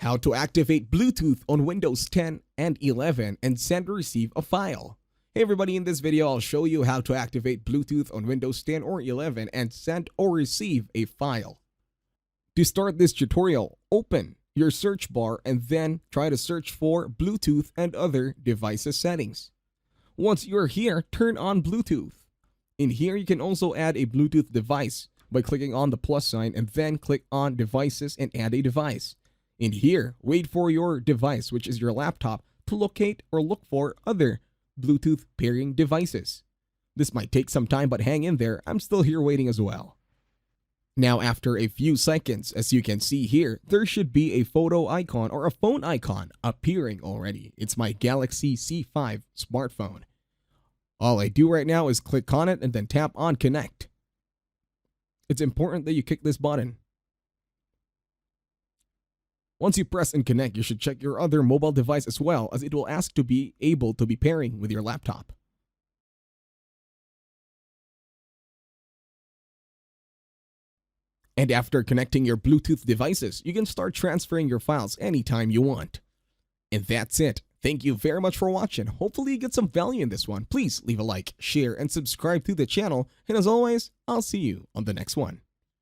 How to activate Bluetooth on Windows 10 and 11 and send or receive a file. Hey everybody, in this video I'll show you how to activate Bluetooth on Windows 10 or 11 and send or receive a file. To start this tutorial, open your search bar and then try to search for Bluetooth and other devices settings. Once you're here, turn on Bluetooth. In here you can also add a Bluetooth device by clicking on the plus sign and then click on devices and add a device. In here, wait for your device, which is your laptop, to locate or look for other Bluetooth pairing devices. This might take some time, but hang in there, I'm still here waiting as well. Now after a few seconds, as you can see here, there should be a photo icon or a phone icon appearing already. It's my Galaxy C5 smartphone. All I do right now is click on it and then tap on connect. It's important that you click this button. Once you press and connect, you should check your other mobile device as well, as it will ask to be able to be pairing with your laptop. And after connecting your Bluetooth devices, you can start transferring your files anytime you want. And that's it. Thank you very much for watching. Hopefully you get some value in this one. Please leave a like, share, and subscribe to the channel. And as always, I'll see you on the next one.